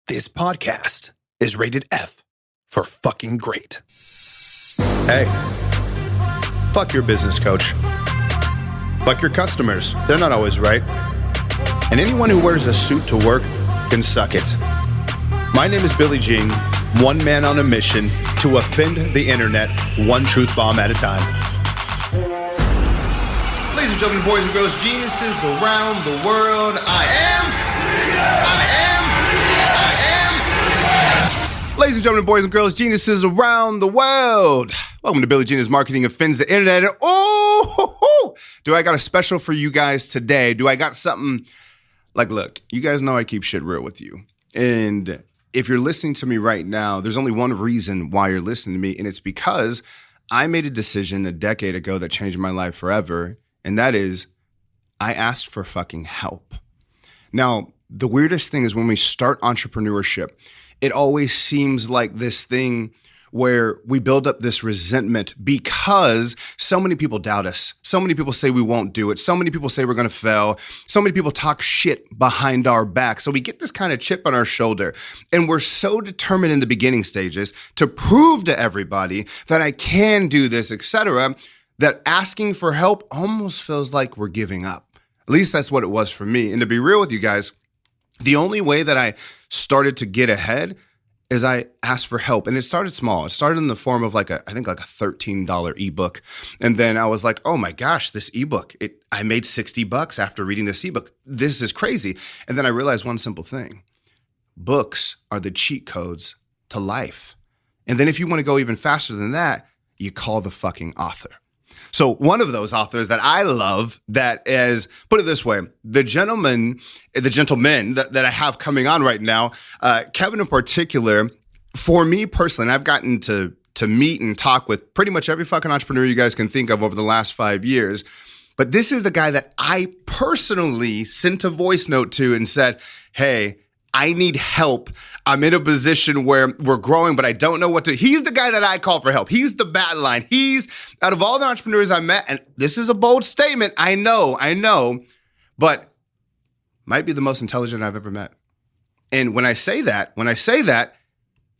This podcast is rated F for fucking great. Hey, fuck your business coach. Fuck your customers. They're not always right. And anyone who wears a suit to work can suck it. My name is Billy Jean, one man on a mission to offend the internet, one truth bomb at a time. Ladies and gentlemen, boys and girls, geniuses around the world, Ladies and gentlemen, boys and girls, geniuses around the world. Welcome to Billy Jean's Marketing Offends the Internet. And do I got a special for you guys today? Do I got something like, look, you guys know I keep shit real with you. And if you're listening to me right now, there's only one reason why you're listening to me. And it's because I made a decision a decade ago that changed my life forever. And that is, I asked for fucking help. Now, the weirdest thing is when we start entrepreneurship, it always seems like this thing where we build up this resentment because so many people doubt us. So many people say we won't do it. So many people say we're going to fail. So many people talk shit behind our back. So we get this kind of chip on our shoulder. And we're so determined in the beginning stages to prove to everybody that I can do this, etc., that asking for help almost feels like we're giving up. At least that's what it was for me. And to be real with you guys, the only way that I started to get ahead is I asked for help. And it started small. It started in the form of I think a $13 ebook. And then I was like, oh my gosh, this ebook, I made $60 after reading this ebook. This is crazy. And then I realized one simple thing. Books are the cheat codes to life. And then if you want to go even faster than that, you call the fucking author. So one of those authors that I love that is, put it this way, the gentlemen that I have coming on right now, Kevin in particular, for me personally, and I've gotten to meet and talk with pretty much every fucking entrepreneur you guys can think of over the last 5 years. But this is the guy that I personally sent a voice note to and said, hey, I need help. I'm in a position where we're growing, but I don't know what to. He's the guy that I call for help. He's the battle line. He's, out of all the entrepreneurs I met, and this is a bold statement, I know, but might be the most intelligent I've ever met. And when I say that,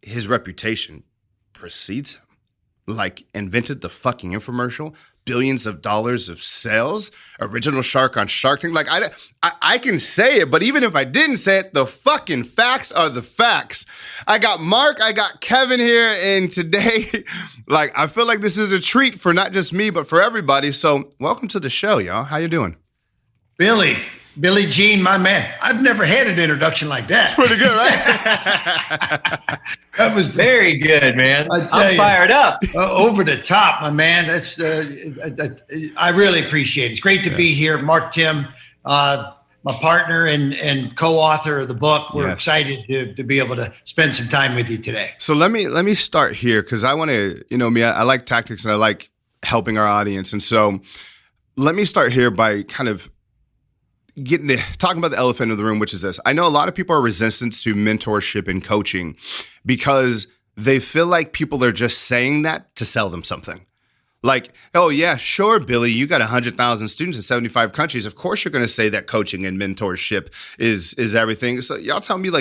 his reputation precedes him. Like, invented the fucking infomercial, billions of dollars of sales, original shark on Shark Tank. Like, I can say it, but even if I didn't say it, the fucking facts are the facts. I got Mark, I got Kevin here, and today, I feel like this is a treat for not just me, but for everybody. So welcome to the show, y'all. How you doing? Billy Jean, my man. I've never had an introduction like that. Pretty good, right? That was very good, man. I'm fired up. Over the top, my man. That's I really appreciate it. It's great to be here. Mark, Timm, my partner and co-author of the book. We're excited to be able to spend some time with you today. So let me start here because I want to, me, I like tactics and I like helping our audience. And so let me start here by kind of talking about the elephant in the room, which is this. I know a lot of people are resistant to mentorship and coaching because they feel like people are just saying that to sell them something. Like, oh yeah, sure, Billy, you got 100,000 students in 75 countries. Of course you're going to say that coaching and mentorship is everything. So y'all tell me,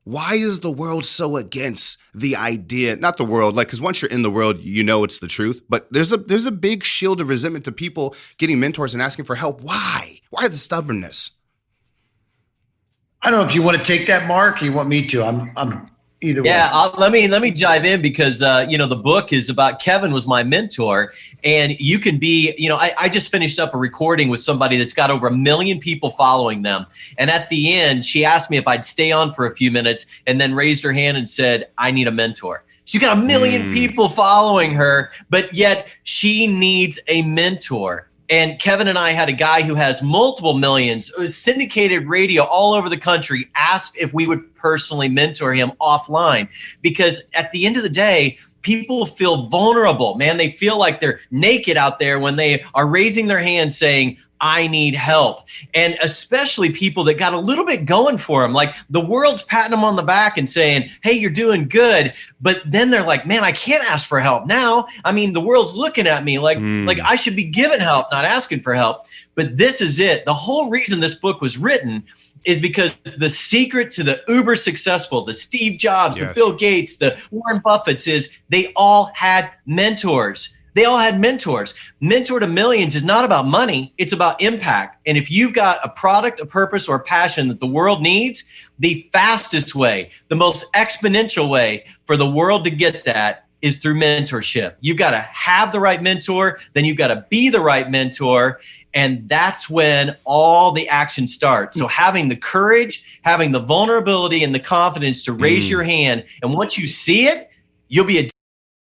why is the world so against the idea? Not the world, because once you're in the world, you know it's the truth. But there's a big shield of resentment to people getting mentors and asking for help. Why? Why the stubbornness? I don't know if you want to take that, Mark. Or you want me to? I'm either way. Yeah, let me dive in because the book is about Kevin was my mentor, and you can be. I just finished up a recording with somebody that's got over 1 million people following them, and at the end, she asked me if I'd stay on for a few minutes, and then raised her hand and said, "I need a mentor." She's got 1 million people following her, but yet she needs a mentor. And Kevin and I had a guy who has multiple millions, syndicated radio all over the country, asked if we would personally mentor him offline. Because at the end of the day, people feel vulnerable, man. They feel like they're naked out there when they are raising their hand saying, I need help. And especially people that got a little bit going for them. Like the world's patting them on the back and saying, hey, you're doing good. But then they're like, man, I can't ask for help now. I mean, the world's looking at me like I should be given help, not asking for help. But this is it. The whole reason this book was written is because the secret to the uber successful, the Steve Jobs, the Bill Gates, the Warren Buffetts, is they all had mentors. They all had mentors. Mentor to Millions is not about money. It's about impact. And if you've got a product, a purpose, or a passion that the world needs, the fastest way, the most exponential way for the world to get that is through mentorship. You've got to have the right mentor, then you've got to be the right mentor. And that's when all the action starts. So having the courage, having the vulnerability and the confidence to raise your hand. And once you see it, you'll be a